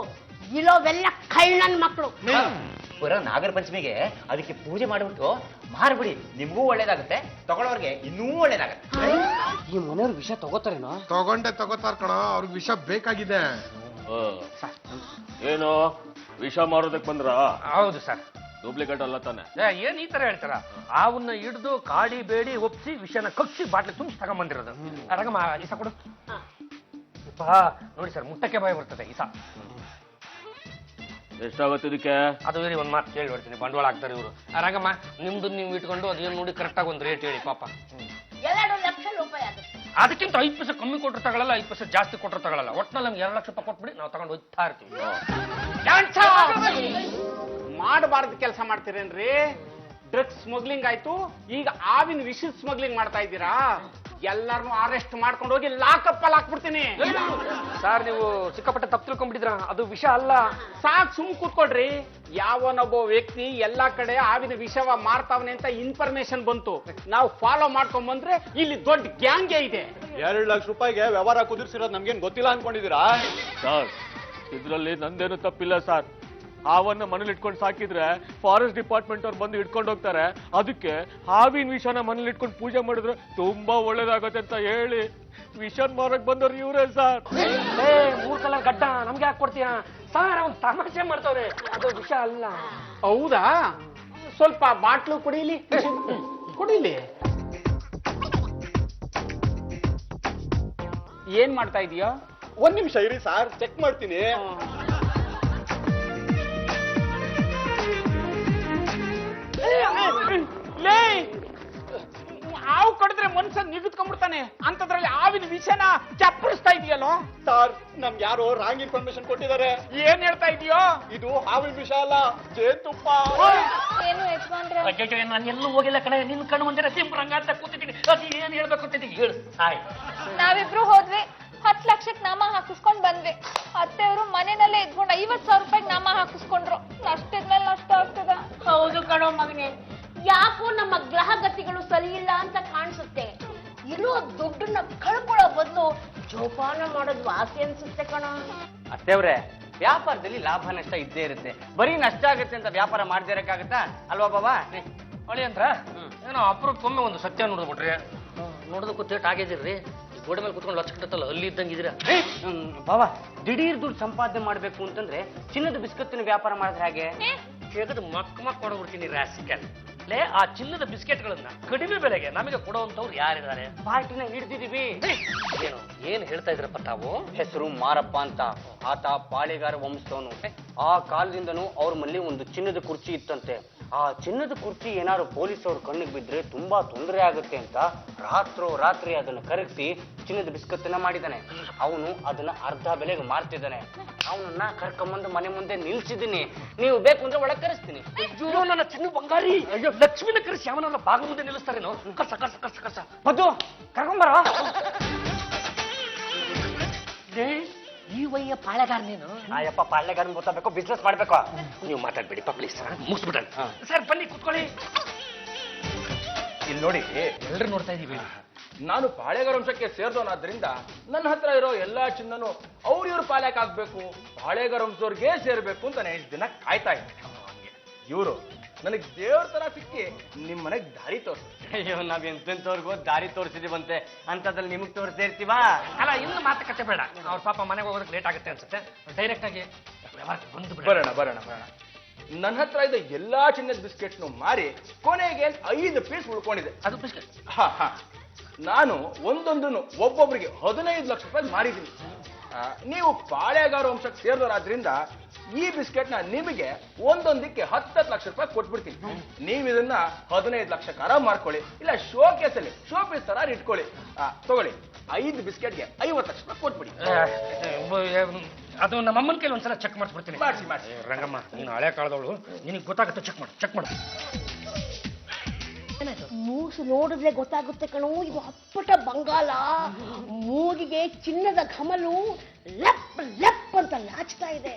S6: ಇರೋವೆಲ್ಲ ಕಳ್ಳನ್ ಮಕ್ಕಳು.
S4: ಬರೋ ನಾಗರ ಪಂಚಮಿಗೆ ಅದಕ್ಕೆ ಪೂಜೆ ಮಾಡಿಬಿಟ್ಟು ಮಾರ್ಬಿಡಿ. ನಿಮ್ಗೂ ಒಳ್ಳೇದಾಗುತ್ತೆ, ತಗೊಳ್ಳೋರ್ಗೆ ಇನ್ನೂ ಒಳ್ಳೇದಾಗುತ್ತೆ.
S2: ಈ ಮನೆಯವ್ರು ವಿಷ ತಗೋತಾರೇನೋ?
S7: ತಗೋತಾರ ಕಣ, ಅವ್ರಿಗೆ ವಿಷ ಬೇಕಾಗಿದೆ.
S8: ಏನು ವಿಷ ಮಾರೋದಕ್ ಬಂದ್ರ?
S2: ಹೌದು ಸರ್.
S8: ಡೂಪ್ಲಿಕೇಟ್ ಅಲ್ಲ ತಾನೆ?
S2: ಏನ್ ಈ ತರ ಹೇಳ್ತಾರ? ಅವನ್ನ ಹಿಡ್ದು ಕಾಡಿ ಬೇಡಿ ಒಪ್ಸಿ ವಿಷಯನ ಕಕ್ಷಿ ಬಾಟ್ಲಿ ತುಂಬಿಸಿ ತಗೊಂಬಂದಿರೋದು. ರಂಗಮ್ಮ, ಇಸ ಕೊಡು. ನೋಡಿ ಸರ್, ಮುಟ್ಟಕ್ಕೆ ಭಯ ಬರ್ತದೆ ಇಸ.
S8: ಎಷ್ಟಾಗುತ್ತೆ ಇದಕ್ಕೆ?
S2: ಅದು ಹೇಳಿ ಒಂದ್ ಮಾತು ಕೇಳಿ ಬರ್ತೀನಿ, ಬಂಡವಾಳ ಹಾಕ್ತಾರೆ ಇವರು. ರಂಗಮ್ಮ, ನಿಮ್ದು ನೀವು ಇಟ್ಕೊಂಡು ಅದೇನು ನೋಡಿ ಕರೆಕ್ಟ್ ಆಗಿ ಒಂದು ರೇಟ್ ಹೇಳಿ ಪಾಪ.
S6: 2 ಲಕ್ಷ ರೂಪಾಯಿ ಆಗುತ್ತೆ.
S2: ಅದಕ್ಕಿಂತ 5 ಪೈಸೆ ಕಮ್ಮಿ ಕೊಟ್ಟರು ತಗೊಳ್ಳಲ್ಲ, 5 ಪೈಸೆ ಜಾಸ್ತಿ ಕೊಟ್ಟರು ತಗೊಳ್ಳಲ್ಲ. ಒಟ್ನಲ್ಲಿ ನಮ್ಗೆ 2 ಲಕ್ಷ ರೂಪಾಯಿ ಕೊಟ್ಬಿಡಿ, ನಾವು ತಗೊಂಡು ಹೋಗ್ತಾ ಇರ್ತೀವಿ.
S5: ಮಾಡಬಾರ್ದು ಕೆಲಸ ಮಾಡ್ತೀರೇನ್ರಿ? ಡ್ರಗ್ಸ್ ಸ್ಮಗ್ಲಿಂಗ್ ಆಯ್ತು, ಈಗ ಆವಿನ ವಿಷ ಸ್ಮಗ್ಲಿಂಗ್ ಮಾಡ್ತಾ ಇದ್ದೀರಾ? ಎಲ್ಲರನ್ನು ಅರೆಸ್ಟ್ ಮಾಡ್ಕೊಂಡು ಹೋಗಿ ಲಾಕಪ್ ಅಲ್ಲಿ ಹಾಕ್ಬಿಡ್ತೀನಿ.
S2: ಸರ್, ನೀವು ಸಿಕ್ಕಾಪಟ್ಟೆ ತಪ್ಪು ತಿಳ್ಕೊಂಡ್ಬಿಟ್ಟಿದ್ರ, ಅದು ವಿಷ ಅಲ್ಲ.
S5: ಸಾಕ್, ಸುಮ್ ಕೂತ್ಕೊಡ್ರಿ. ಯಾವನೊಬ್ಬ ವ್ಯಕ್ತಿ ಎಲ್ಲಾ ಕಡೆ ಆವಿನ ವಿಷವ ಮಾರ್ತಾವನೆ ಅಂತ ಇನ್ಫಾರ್ಮೇಶನ್ ಬಂತು. ನಾವು ಫಾಲೋ ಮಾಡ್ಕೊಂಡ್ ಬಂದ್ರೆ ಇಲ್ಲಿ ದೊಡ್ಡ ಗ್ಯಾಂಗೇ ಇದೆ.
S8: 2 ಲಕ್ಷ ರೂಪಾಯಿಗೆ ವ್ಯವಹಾರ ಕುದುರಿಸಿರೋದು ನಮ್ಗೇನ್ ಗೊತ್ತಿಲ್ಲ ಅನ್ಕೊಂಡಿದೀರಾ? ಸರ್, ಇದ್ರಲ್ಲಿ ನಂದೇನು ತಪ್ಪಿಲ್ಲ ಸರ್. ಹಾವನ್ನ ಮನೇಲಿ ಇಟ್ಕೊಂಡು ಸಾಕಿದ್ರೆ ಫಾರೆಸ್ಟ್ ಡಿಪಾರ್ಟ್ಮೆಂಟ್ ಅವ್ರು ಬಂದು ಇಟ್ಕೊಂಡು ಹೋಗ್ತಾರೆ. ಅದಕ್ಕೆ ಹಾವಿನ ವಿಷನ ಮನೇಲಿ ಇಟ್ಕೊಂಡು ಪೂಜೆ ಮಾಡಿದ್ರೆ ತುಂಬಾ ಒಳ್ಳೇದಾಗತ್ತೆ ಅಂತ ಹೇಳಿ ವಿಷನ್ ಮಾರಕ್ ಬಂದವ್ರು ಇವರೇ ಸರ್.
S2: 3 ಕಲರ್ ಗಡ್ಡ ನಮ್ಗೆ ಯಾಕೆ ಕೊಡ್ತೀಯ ಸರ್? ಅವ್ನು ತಮಾಷೆ ಮಾಡ್ತವ್ರೆ, ಅದು ವಿಷ ಅಲ್ಲ.
S5: ಹೌದಾ? ಸ್ವಲ್ಪ ಬಾಟ್ಲು ಕುಡೀಲಿ, ಕುಡೀಲಿ. ಏನ್ ಮಾಡ್ತಾ ಇದೀಯಾ?
S8: 1 ನಿಮಿಷ ಇರಿ ಸರ್, ಚೆಕ್ ಮಾಡ್ತೀನಿ.
S5: ಹಾವು ಕಡಿದ್ರೆ ಮನ್ಸ ನಿಗದ್ಕೊಂಡ್ಬಿಡ್ತಾನೆ, ಅಂತದ್ರಲ್ಲಿ ಹಾವಿನ ವಿಷನ ಚಪ್ಪರಿಸ್ತಾ ಇದೆಯಲ್ಲೋ?
S8: ಸರ್, ನಮ್ಗೆ ಯಾರೋ ರಾಂಗ್ ಇನ್ಫಾರ್ಮೇಶನ್ ಕೊಟ್ಟಿದ್ದಾರೆ.
S5: ಏನ್ ಹೇಳ್ತಾ ಇದೀಯೋ?
S8: ಇದು ಹಾವಿನ ವಿಷ ಅಲ್ಲ, ಜೇನುತುಪ್ಪ.
S3: ಏನು ಯಜಮಾನ್ರೆ?
S2: ನಾನು ಎಲ್ಲೂ ಹೋಗಿಲ್ಲ ಕಡೆ, ನಿನ್ ಕಣ್ಣು ಮುಂದೆ ಸಿಂಪರಂಗ ಅಂತ ಕೂತಿದ್ದೀನಿ. ಅದು ಏನ್ ಹೇಳ್ಬೇಕು ಅಂತ ಹೇಳು.
S3: ನಾವಿಬ್ರು ಹೋದ್ವಿ, 10 ಲಕ್ಷಕ್ಕೆ ನಾಮ ಹಾಕಿಸ್ಕೊಂಡ್ ಬಂದ್ವಿ. ಅತ್ತೆಯವರು ಮನೆಯಲ್ಲೇ ಇದ್ಕೊಂಡು 50,000 ರೂಪಾಯಿಗೆ ನಾಮ ಹಾಕಿಸ್ಕೊಂಡ್ರು. ನಷ್ಟದ್ಮೇಲೆ ನಷ್ಟ ಆಗ್ತದ.
S6: ಹೌದು ಕಣೋ ಮಗನೇ, ಯಾಕೋ ನಮ್ಮ ಗ್ರಹಗತಿಗಳು ಸರಿ ಇಲ್ಲ ಅಂತ ಕಾಣಿಸುತ್ತೆ. ಇರೋ ದುಡ್ಡನ್ನ ಕಳ್ಕೊಳ್ಳೋ ಬದಲು ಜೋಪಾನ ಮಾಡೋದು ವಾಸಿ ಅನ್ಸುತ್ತೆ ಕಣೋ.
S5: ಅತ್ತೇವ್ರೆ, ವ್ಯಾಪಾರದಲ್ಲಿ ಲಾಭ ನಷ್ಟ ಇದ್ದೇ ಇರುತ್ತೆ. ಬರೀ ನಷ್ಟ ಆಗುತ್ತೆ ಅಂತ ವ್ಯಾಪಾರ ಮಾಡದೇ ಇರಕ್ಕಾಗತ್ತಾ? ಅಲ್ವಾ ಬಾಬಾ?
S2: ಹೊಳಿ ಅಂದ್ರ ಏನೋ ಅಪರೂಪಕ್ಕೊಮ್ಮೆ ಒಂದು ಸತ್ಯ ನೋಡಿದ್ಬಿಟ್ರಿ. ನೋಡೋದಕ್ಕೂ ತೇಟ್ ಆಗಿದಿರ್ರಿ, ಗೋಡೆ ಮೇಲೆ ಕುತ್ಕೊಂಡು ಲಚ್ಕಟ್ಟಲ್ಲ, ಅಲ್ಲಿ ಇದ್ದಂಗಿದ್ದೀರಾ.
S5: ಬಾಬಾ, ದಿಢೀರ್ ದುಡ್ಡು ಸಂಪಾದನೆ ಮಾಡ್ಬೇಕು ಅಂತಂದ್ರೆ ಚಿನ್ನದ ಬಿಸ್ಕತ್ತಿನ ವ್ಯಾಪಾರ ಮಾಡಿದ್ರೆ ಹೇಗೆ?
S2: ತೆಗೆದು ಮಕ್ಕ ಕೊಡಬಿಡ್ತೀನಿ ರಾಸ್ಕಲ್. ಲೇ, ಆ ಚಿನ್ನದ ಬಿಸ್ಕೆಟ್ಗಳನ್ನ ಕಡಿಮೆ ಬೆಲೆಗೆ ನಮಗೆ ಕೊಡುವಂತವ್ರು ಯಾರಿದ್ದಾರೆ?
S5: ಪಾರ್ಟಿನ ಹಿಡ್ದಿದೀವಿ.
S2: ಏನು ಏನ್ ಹೇಳ್ತಾ ಇದ್ರಪ್ಪ ತಾವು?
S5: ಹೆಸರು ಮಾರಪ್ಪ ಅಂತ. ಆತ ಪಾಳೆಗಾರ ವಂಶದವನು. ಆ ಕಾಲದಿಂದನೂ ಅವ್ರ ಮನೇಲಿ ಒಂದು ಚಿನ್ನದ ಕುರ್ಚಿ ಇತ್ತಂತೆ. ಆ ಚಿನ್ನದ ಕುರ್ಚಿ ಏನಾದ್ರು ಪೊಲೀಸವ್ರ ಕಣ್ಣಿಗೆ ಬಿದ್ರೆ ತುಂಬಾ ತೊಂದರೆ ಆಗುತ್ತೆ ಅಂತ ರಾತ್ರಿ ಅದನ್ನ ಕರಗಿಸಿ ಚಿನ್ನದ ಬಿಸ್ಕತ್ತನ್ನ ಮಾಡಿದ್ದಾನೆ. ಅವನು ಅದನ್ನ ಅರ್ಧ ಬೆಲೆಗೆ ಮಾರ್ತಿದ್ದಾನೆ. ಅವನನ್ನ ಕರ್ಕೊಂಬಂದು ಮನೆ ಮುಂದೆ ನಿಲ್ಸಿದ್ದೀನಿ. ನೀವು ಬೇಕು ಅಂದ್ರೆ ಒಳಗೆ ಕರೆಸ್ತೀನಿ.
S2: ಅಯ್ಯೋ, ನನ್ನ ಚಿನ್ನ ಬಂಗಾರಿ, ಅಯ್ಯೋ ಲಕ್ಷ್ಮಿನ ಕರೆಸಿ ಅವನನ್ನ ಬಾಗ ಮುಂದೆ ನಿಲ್ಲಿಸ್ತಾರೇನೋ? ಕಸ ಕಸ ಕಸ ಕಸ
S5: ಮದ್ದು ಕರ್ಕೊಂಬರ.
S2: ಈ ವಯ್ಯ ಪಾಳೆಗಾರ ನೀನು
S5: ಆಯಪ್ಪ ಪಾಳ್ಯಗಾರನ್ ಗೊತ್ತಾಗಬೇಕು, ಬಿಸ್ನೆಸ್ ಮಾಡ್ಬೇಕು.
S2: ನೀವು ಮಾತಾಡ್ಬೇಡಿಪ್ಪ ಪ್ಲೀಸ್ ಮುಗಿಸ್ಬಿಟ್ಟ ಸರ್ ಬನ್ನಿ ಕೂತ್ಕೊಳ್ಳಿ.
S8: ಇಲ್ಲಿ ನೋಡಿ,
S2: ಎಲ್ರು ನೋಡ್ತಾ ಇದೀವಿ.
S8: ನಾನು ಪಾಳೆಗಾರ ವಂಶಕ್ಕೆ ಸೇರಿದವನಾದ್ರಿಂದ ನನ್ನ ಹತ್ರ ಇರೋ ಎಲ್ಲಾ ಚಿನ್ನನು ಇವ್ರ ಪಾಳ್ಯಕ್ಕೆ ಆಗ್ಬೇಕು, ಪಾಳೆಗಾರ ವಂಶದವ್ರಿಗೆ ಸೇರ್ಬೇಕು ಅಂತ ನಾನು ಇಷ್ಟು ದಿನ ಕಾಯ್ತಾ ಇದ್ದೆ. ಇವರು ನನಗೆ ದೇವ್ರ ತರ ಸಿಕ್ಕಿ ನಿಮ್ ಮನೆಗ್ ದಾರಿ ತೋರಿಸ್.
S5: ಅಯ್ಯೋ, ನಾವ್ ಎಂತೆಂತವ್ರಿಗೂ ದಾರಿ ತೋರಿಸಿದೀವಂತೆ, ಅಂತದ್ರಲ್ಲಿ ನಿಮಗ್ ತೋರಿಸದೇ ಇರ್ತೀವಾ?
S2: ಅಲ್ಲ ಇನ್ನು ಮಾತುಕತೆ ಬೇಡ, ಅವ್ರ ಪಾಪ ಮನೆಗೆ ಹೋಗೋದಕ್ಕೆ ಲೇಟ್ ಆಗುತ್ತೆ ಅನ್ಸುತ್ತೆ. ಡೈರೆಕ್ಟ್ ಆಗಿ ವ್ಯವಹಾರಕ್ಕೆ ಬಂದು
S8: ಬರೋಣ. ನನ್ನ ಹತ್ರ ಇದ್ದ ಎಲ್ಲಾ ಚಿನ್ನದ ಬಿಸ್ಕೆಟ್ನು ಮಾರಿ ಕೊನೆಗೆ 5 ಪೀಸ್ ಉಳ್ಕೊಂಡಿದೆ.
S2: ಅದು ಬಿಸ್ಕೆಟ್
S8: ನಾನು ಒಂದೊಂದನ್ನು ಒಬ್ಬೊಬ್ಬರಿಗೆ 15 ಲಕ್ಷ ರೂಪಾಯಿ ಮಾರಿದ್ದೀನಿ. ನೀವು ಪಾಳೆಗಾರ ವಂಶಕ್ಕೆ ಸೇರಿದವರಾದ್ರಿಂದ ಈ ಬಿಸ್ಕೆಟ್ ನ ನಿಮಗೆ ಒಂದೊಂದಕ್ಕೆ 10 ಲಕ್ಷ ರೂಪಾಯಿ ಕೊಟ್ಬಿಡ್ತೀನಿ. ನೀವು ಇದನ್ನ 15 ಲಕ್ಷಕ್ಕಾರ ಮಾರ್ಕೊಳ್ಳಿ, ಇಲ್ಲ ಶೋಕೇಸ್ ಅಲ್ಲಿ ಶೋಪೀಸ್ ತರ ಇಟ್ಕೊಳ್ಳಿ. ತಗೊಳ್ಳಿ, 5 ಬಿಸ್ಕೆಟ್ಗೆ 50 ಲಕ್ಷ ರೂಪಾಯಿ ಕೊಟ್ಬಿಡಿ.
S2: ಅದು ನಮ್ಮಮ್ಮನ ಕೈಲಿ ಒಂದ್ಸಲ ಚೆಕ್ ಮಾಡಿಸ್ಬಿಡ್ತೀನಿ.
S8: ಮಾಡಿಸಿ.
S2: ರಂಗಮ್ಮ, ನೀನು ಹಳೆ ಕಾಲದವಳು, ನಿನಗೆ ಗೊತ್ತಾಗುತ್ತೆ. ಚೆಕ್ ಮಾಡು.
S6: ಮೂಸು ನೋಡಿದ್ರೆ ಗೊತ್ತಾಗುತ್ತೆ ಕಣೋ, ಇದು ಅಪ್ಪಟ ಬಂಗಾಲ. ಮೂಗಿಗೆ ಚಿನ್ನದ ಘಮಲು ಲಪ್ ಲಪ್ ಅಂತ ನಾಚ್ತಾ ಇದೆ.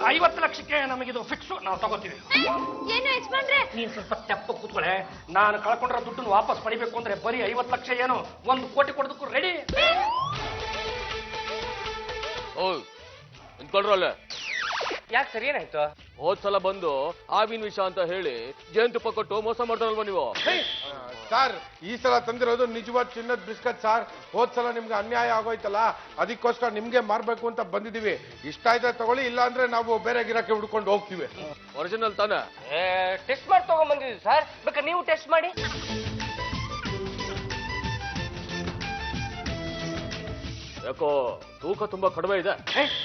S2: 50 ಲಕ್ಷಕ್ಕೆ ನಮಗಿದು ಫಿಕ್ಸ್, ನಾವು ತಗೋತೀವಿ.
S3: ಏನು ಯಜಮಾನ್ರೆ?
S2: ನೀನ್ ಸ್ವಲ್ಪ ತೆಪ್ಪ ಕೂತ್ಕೊಳ್ಳೆ. ನಾನು ಕಳ್ಕೊಂಡಿರೋ ದುಡ್ಡನ್ನು ವಾಪಸ್ ಪಡಿಬೇಕು ಅಂದ್ರೆ ಬರೀ 50 ಲಕ್ಷ ಏನು 1 ಕೋಟಿ ಕೊಡೋದಕ್ಕೂ ರೆಡಿ.
S8: ನಿಂತ್ಕೊಳ್ರಲ್ಲ.
S5: ಯಾಕೆ ಸರ್, ಏನಾಯ್ತು?
S8: ಹೋದ್ಸಲ ಬಂದು ಆವಿನ ವಿಷ ಅಂತ ಹೇಳಿ ಜೇನುತುಪ್ಪ ಕೊಟ್ಟು ಮೋಸ ಮಾಡ್ತಾರಲ್ವಾ ನೀವು?
S7: ಸರ್, ಈ ಸಲ ತಂದಿರೋದು ನಿಜವಾದ ಚಿನ್ನದ ಬಿಸ್ಕಟ್ ಸರ್. ಹೋದ್ಸಲ ನಿಮ್ಗೆ ಅನ್ಯಾಯ ಆಗೋಯ್ತಲ್ಲ, ಅದಕ್ಕೋಸ್ಕರ ನಿಮ್ಗೆ ಮಾರ್ಬೇಕು ಅಂತ ಬಂದಿದೀವಿ. ಇಷ್ಟ ಆಯ್ತಾ ತಗೊಳ್ಳಿ, ಇಲ್ಲ ಅಂದ್ರೆ ನಾವು ಬೇರೆ ಗಿರಕ್ಕೆ ಹುಡ್ಕೊಂಡು ಹೋಗ್ತೀವಿ.
S8: ಒರಿಜಿನಲ್ ತಾನೆ?
S5: ಟೆಸ್ಟ್ ಮಾಡಿ ತಗೊಂಡ್ ಬಂದಿದ್ದೀವಿ ಸರ್, ಬೇಕಾದ್ರೆ ನೀವು ಟೆಸ್ಟ್ ಮಾಡಿ.
S8: ಯಾಕೋ ತೂಕ ತುಂಬಾ ಕಡಿಮೆ ಇದೆ.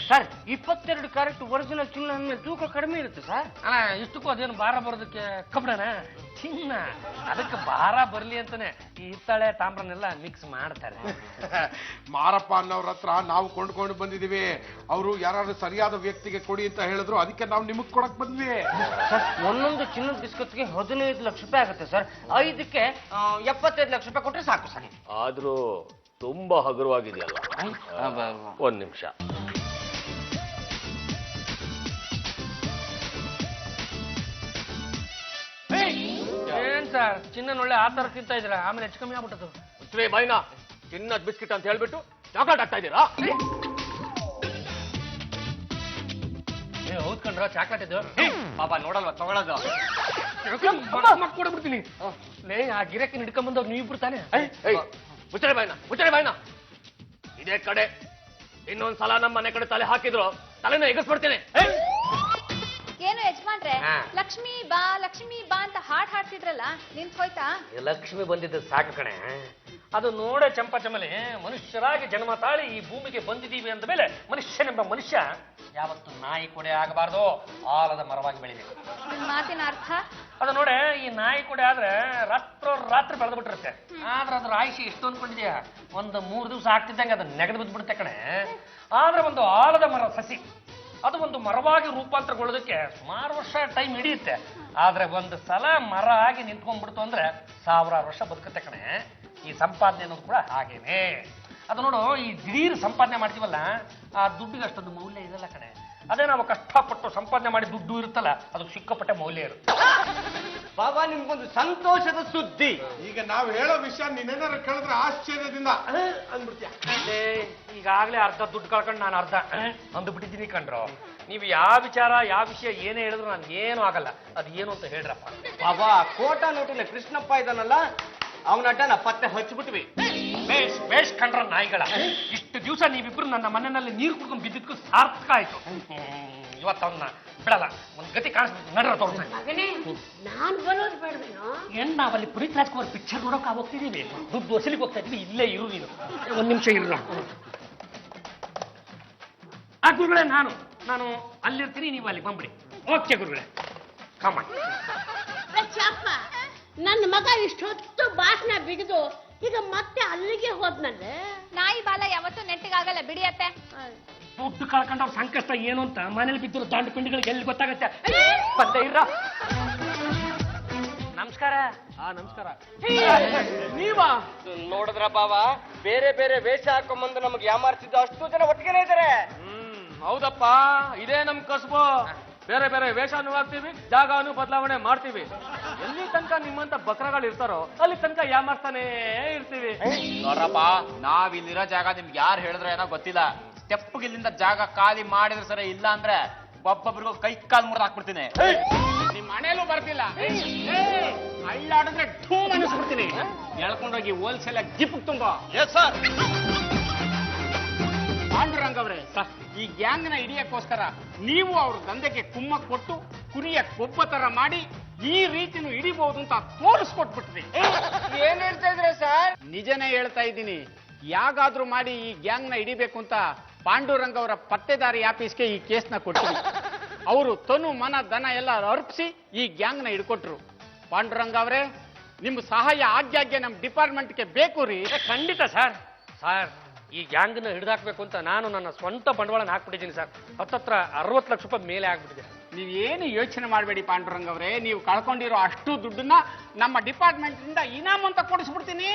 S5: ಸರ್, 22 ಕ್ಯಾರೆಟ್ ಒರಿಜಿನಲ್ ಚಿನ್ನ ಅಂದ್ಮೇಲೆ ತೂಕ ಕಡಿಮೆ ಇರುತ್ತೆ ಸರ್.
S2: ಅಲ್ಲ ಇಷ್ಟಕ್ಕೂ ಅದೇನು ಭಾರ ಬರೋದಕ್ಕೆ ಕಬ್ಬಡನ ಚಿನ್ನ, ಅದಕ್ಕೆ ಭಾರ ಬರ್ಲಿ ಅಂತಾನೆ ಈ ಹಿತ್ತಾಳೆ ತಾಮ್ರನೆಲ್ಲ ಮಿಕ್ಸ್ ಮಾಡ್ತಾರೆ.
S7: ಮಾರಪ್ಪ ಅನ್ನೋರ ಹತ್ರ ನಾವು ಕೊಂಡ್ಕೊಂಡು ಬಂದಿದೀವಿ. ಅವರು ಯಾರು ಸರಿಯಾದ ವ್ಯಕ್ತಿಗೆ ಕೊಡಿ ಅಂತ ಹೇಳಿದ್ರು, ಅದಕ್ಕೆ ನಾವು ನಿಮಗ್ ಕೊಡಕ್ ಬಂದ್ವಿ.
S5: ಸರ್, ಒಂದೊಂದು ಚಿನ್ನದ ಬಿಸ್ಕತ್ಗೆ 15 ಲಕ್ಷ ರೂಪಾಯಿ ಆಗುತ್ತೆ ಸರ್. 5ಕ್ಕೆ 75 ಲಕ್ಷ ರೂಪಾಯಿ ಕೊಟ್ರೆ ಸಾಕು ಸರ್.
S8: ಆದ್ರೂ ತುಂಬಾ ಹಗುರವಾಗಿದೆಯಲ್ಲ. ಒಂದ್ ನಿಮಿಷ.
S2: ಏನ್ ಸರ್ ಚಿನ್ನನೊಳ್ಳೆ ಆ ತರ ತಿಂತಾ ಇದ್ರ, ಆಮೇಲೆ ಹೆಚ್ಚು ಕಮ್ಮಿ ಆಗ್ಬಿಟ್ಟದು.
S8: ಬಾಯ್ನಾ, ಚಿನ್ನದ ಬಿಸ್ಕಿಟ್ ಅಂತ ಹೇಳ್ಬಿಟ್ಟು ಚಾಕ್ಲೇಟ್ ಆಗ್ತಾ ಇದ್ದೀರಾ?
S2: ಹೌದ್ ಕಂಡ್ರ ಚಾಕ್ಲೇಟ್ ಇದು.
S5: ಪಾಪ ನೋಡಲ್ವಾ ತಗೊಳ್ಳೋದು?
S2: ಕೊಡ್ಬಿಡ್ತೀನಿ. ಲೇ, ಆ ಗಿರಕ್ಕೆ ಹಿಡ್ಕೊಂಡ್ ಬಂದವ್ರು ನೀವು ಇಬ್ರು ತಾನೆ?
S8: ಮುಚ್ಚಳೆ ಬಾಯ್ನಾ. ಇದೇ ಕಡೆ ಇನ್ನೊಂದ್ಸಲ ನಮ್ಮ ಮನೆ ಕಡೆ ತಲೆ ಹಾಕಿದ್ರು ತಲೆನ ಎಗಸ್ಬಿಡ್ತೇನೆ.
S3: ಏನು ಯಜಮಾನ್ರೆ, ಲಕ್ಷ್ಮೀ ಬಾ ಅಂತ ಹಾಡ್ತಿದ್ರಲ್ಲ, ನಿಂತ್ ಹೋಯ್ತಾ?
S2: ಲಕ್ಷ್ಮಿ ಬಂದಿದ್ದು ಸಾಕು ಕಣೆ. ಅದು ನೋಡೆ ಚಂಪಚಮಲೆ ಮನುಷ್ಯರಾಗಿ ಜನ್ಮ ತಾಳಿ ಈ ಭೂಮಿಗೆ ಬಂದಿದ್ದೀವಿ ಅಂದ ಮೇಲೆ ಮನುಷ್ಯನೆಂಬ ಮನುಷ್ಯ ಯಾವತ್ತು ನಾಯಿ ಕೊಡೆ ಆಗಬಾರ್ದು, ಆಲದ ಮರವಾಗಿ ಬೆಳಿಬೇಕು.
S3: ನಿಮ್ ಮಾತಿನ ಅರ್ಥ?
S2: ಅದು ನೋಡೆ, ಈ ನಾಯಿ ಕೊಡೆ ಆದ್ರೆ ರಾತ್ರಿ ಬೆಳೆದು ಬಿಟ್ಟಿರುತ್ತೆ. ಆದ್ರೆ ಅದ್ರ ಆಯುಷಿ ಎಷ್ಟು ಅನ್ಕೊಂಡಿದ್ಯಾ, ಒಂದು 3 ದಿವಸ ಆಗ್ತಿದ್ದಂಗೆ ಅದು ನೆಗೆದು ಬಿದ್ದುಬಿಡುತ್ತೆ ಕಣೆ. ಆದ್ರೆ ಒಂದು ಆಲದ ಮರ ಸಸಿ, ಅದು ಒಂದು ಮರವಾಗಿ ರೂಪಾಂತರಗೊಳ್ಳೋದಕ್ಕೆ ಸುಮಾರು ವರ್ಷ ಟೈಮ್ ಹಿಡಿಯುತ್ತೆ. ಆದ್ರೆ ಒಂದು ಸಲ ಮರ ಆಗಿ ನಿಂತ್ಕೊಂಡ್ಬಿಡ್ತು ಅಂದ್ರೆ 1000 ವರ್ಷ ಬದುಕುತ್ತೆ ಕಣೆ. ಈ ಸಂಪಾದನೆ ಅನ್ನೋದು ಕೂಡ ಹಾಗೇನೆ. ಅದು ನೋಡು, ಈ ದಿಢೀರ್ ಸಂಪಾದನೆ ಮಾಡ್ತೀವಲ್ಲ, ಆ ದುಡ್ಡಿಗೆ ಅಷ್ಟೊಂದು ಮೌಲ್ಯ ಇರಲ್ಲ ಕಣೆ. ಅದೇ ನಾವು ಕಷ್ಟಪಟ್ಟು ಸಂಪಾದನೆ ಮಾಡಿ ದುಡ್ಡು ಇರುತ್ತಲ್ಲ, ಅದು ಸಿಕ್ಕಾಪಟ್ಟೆ ಮೌಲ್ಯ ಇರುತ್ತೆ.
S5: ಬಾಬಾ, ನಿಮ್ಗೊಂದು ಸಂತೋಷದ ಸುದ್ದಿ.
S7: ಈಗ ನಾವು ಹೇಳೋ ವಿಷಯ ನೀನೇನಾರು ಕೇಳಿದ್ರೆ ಆಶ್ಚರ್ಯದಿಂದ ಅಂದ್ಬಿಡ್ತೀಯ.
S2: ಈಗಾಗಲೇ ಅರ್ಧ ದುಡ್ಡು ಕಳ್ಕೊಂಡು ನಾನು ಅರ್ಧ ಅಂದ್ಬಿಟ್ಟಿದ್ದೀನಿ ಕಂಡ್ರು. ನೀವು ಯಾವ ವಿಚಾರ ಯಾವ ವಿಷಯ ಏನೇ ಹೇಳಿದ್ರು ನಾನು ಏನು ಆಗಲ್ಲ. ಅದು ಏನು ಅಂತ ಹೇಳ್ರಪ್ಪ.
S5: ಬಾಬಾ, ಕೋಟಾ ನೋಟಿನ ಕೃಷ್ಣಪ್ಪ ಇದಾನಲ್ಲ, ಅವನ ಅಡ್ಡನ ಪತ್ತೆ ಹಚ್ಬಿಟ್ವಿ.
S2: ಬೇಷ್ ಕಂಡ್ರ ನಾಯಿಗಳ. ಇಷ್ಟು ದಿವಸ ನೀವಿಬ್ರು ನನ್ನ ಮನೆಯಲ್ಲಿ ನೀರು ಕುಡ್ಕೊಂಡು ಬಿದ್ದಿದ್ಕು ಸಾರ್ಥಕ ಆಯ್ತು. ಇವತ್ತು ಅವನ್ನ ಬಿಡಲ್ಲ, ಒಂದ್ ಗತಿ ಕಾಣಿಸ್ಬಿಟ್ಟು ನಡ್ರ ತೋರ್ಸ.
S6: ಮಗನೇ, ನಾನ್ ಬರೋದು ಬೇಡವೇನೋ?
S2: ಏನ್ ನಾವಲ್ಲಿ ಪುನೀತ್ ರಾಜ್ಕುಮಾರ್ ಪಿಕ್ಚರ್ ನೋಡೋಕೆ ಹೋಗ್ತಿದೀವಿ, ದುಡ್ಡು ವಸೂಲಿಗೆ ಹೋಗ್ತಾ ಇದೀವಿ. ಇಲ್ಲೇ ಇರು ನೀನು, ಒಂದ್ ನಿಮಿಷ ಇರಲ್ಲ. ಆ ಗುರುಗಳೇ, ನಾನು ಅಲ್ಲಿರ್ತೀನಿ, ನೀವು ಅಲ್ಲಿ ಬಂದ್ಬಿಡಿ. ಓಕೆ ಗುರುಗಳೇ, ಕಮ್ಮ.
S6: ಚಾಪ, ನನ್ನ ಮಗ ಇಷ್ಟೊತ್ತು ಭಾಷಣ ಬಿಗಿದು ಈಗ ಮತ್ತೆ ಅಲ್ಲಿಗೆ ಹೋದ್ನಲ್ಲೇ.
S3: ನಾಯಿ ಬಾಲ ಯಾವತ್ತೂ ನೆಟ್ಟಿಗಾಗಲ್ಲ, ಬಿಡಿಯತ್ತೆ.
S2: ದುಡ್ಡು ಕಳ್ಕೊಂಡವ್ರ ಸಂಕಷ್ಟ ಏನು ಅಂತ ಮನೇಲಿ ಬಿದ್ದಿರೋ ದಾಂಡು ಪಿಂಡಿಗಳಿಗೆ ಎಲ್ಲಿ ಗೊತ್ತಾಗತ್ತೆ? ಬಂದ ಇರ. ನಮಸ್ಕಾರ.
S8: ನಮಸ್ಕಾರ.
S2: ನೀವಾ
S5: ನೋಡಿದ್ರ ಬಾವ, ಬೇರೆ ಬೇರೆ ವೇಷ ಹಾಕೊಂಬಂದು ನಮಗೆ ಯಾಮಾರಿಸಿದ್ದು ಅಷ್ಟು ಜನ ಒಟ್ಟಿಗೆ ಇದ್ದಾರೆ.
S8: ಹೌದಪ್ಪ, ಇದೇ ನಮ್ ಕಸಬು. ಬೇರೆ ಬೇರೆ ವೇಷನೂ ಹಾಕ್ತೀವಿ, ಜಾಗನೂ ಬದಲಾವಣೆ ಮಾಡ್ತೀವಿ. ಎಲ್ಲಿ ತನಕ ನಿಮ್ಮಂತ ಬಕ್ರಗಳು ಇರ್ತಾರೋ ಅಲ್ಲಿ ತನಕ ಯಾಮಾರ್ತಾನೇ ಇರ್ತೀವಿ.
S4: ನೋಡ್ರಪ್ಪ, ನಾವ್ ಇಲ್ಲಿರೋ ಜಾಗ ನಿಮ್ಗೆ ಯಾರು ಹೇಳಿದ್ರೆ ಏನೋ ಗೊತ್ತಿಲ್ಲ. ಸ್ಟೆಪ್ ಇಲ್ಲಿಂದ ಜಾಗ ಖಾಲಿ ಮಾಡಿದ್ರೆ ಸರಿ, ಇಲ್ಲ ಅಂದ್ರೆ ಒಬ್ಬೊಬ್ರಿಗೂ ಕೈ ಕಾಲ್ ಮುರಿದು ಹಾಕ್ಬಿಡ್ತೀನಿ.
S9: ನಿಮ್ ಮನೇಲೂ ಬರ್ತಿಲ್ಲ. ಅಳ್ಳಾಡಿದ್ರೆ ಧೂಮ್ ಅನಿಸ್ಬಿಡ್ತೀನಿ. ಎಳ್ಕೊಂಡೋಗಿ ಹೋಲ್ಸೇಲ್ ಜಿಪ್ ತುಂಬ. ಪಾಂಡುರಂಗ್ ಅವ್ರೆ, ಈ ಗ್ಯಾಂಗ್ ನ ಹಿಡಿಯಕ್ಕೋಸ್ಕರ ನೀವು ಅವ್ರ ದಂಧೆಗೆ ಕುಮ್ಮ ಕೊಟ್ಟು ಕುರಿಯ ಕೊಬ್ಬ ತರ ಮಾಡಿ ಈ ರೀತಿನೂ ಹಿಡಿಬಹುದು ಅಂತ ತೋರಿಸ್ಕೊಟ್ಬಿಟ್ರಿ.
S5: ಏನ್ ಹೇಳ್ತಾ ಇದ್ರೆ ಸರ್?
S9: ನಿಜನೇ ಹೇಳ್ತಾ ಇದ್ದೀನಿ. ಯಾಗಾದ್ರೂ ಮಾಡಿ ಈ ಗ್ಯಾಂಗ್ ನ ಹಿಡಿಬೇಕು ಅಂತ ಪಾಂಡುರಂಗ್ ಅವರ ಪತ್ತೆದಾರಿ ಆಫೀಸ್ಗೆ ಈ ಕೇಸ್ನ ಕೊಟ್ಟಿವಿ. ಅವರು ತನು ಮನ ಧನ ಎಲ್ಲ ಅರ್ಪಿಸಿ ಈ ಗ್ಯಾಂಗ್ ನ ಹಿಡ್ಕೊಟ್ರು. ಪಾಂಡುರಂಗ್ ಅವರೇ, ನಿಮ್ಮ ಸಹಾಯ ಆಗ್ಯಾಗ್ಗೆ ನಮ್ಮ ಡಿಪಾರ್ಟ್ಮೆಂಟ್ಗೆ ಬೇಕು ರೀ.
S2: ಖಂಡಿತ ಸರ್. ಸರ್, ಈ ಗ್ಯಾಂಗ್ನ ಹಿಡಿದಾಕ್ಬೇಕು ಅಂತ ನಾನು ನನ್ನ ಸ್ವಂತ ಬಂಡವಾಳನ ಹಾಕ್ಬಿಟ್ಟಿದ್ದೀನಿ ಸರ್. ಹತ್ತತ್ರ 60 ಲಕ್ಷ ರೂಪಾಯಿ ಮೇಲೆ ಆಗ್ಬಿಟ್ಟಿದೆ.
S9: ನೀವೇನು ಯೋಚನೆ ಮಾಡಬೇಡಿ ಪಾಂಡುರಂಗ್ ಅವರೇ, ನೀವು ಕಳ್ಕೊಂಡಿರೋ ಅಷ್ಟು ದುಡ್ಡನ್ನ ನಮ್ಮ ಡಿಪಾರ್ಟ್ಮೆಂಟ್ ಇಂದ ಇನಾಮ್ ಅಂತ ಕೊಡಿಸ್ಬಿಡ್ತೀನಿ.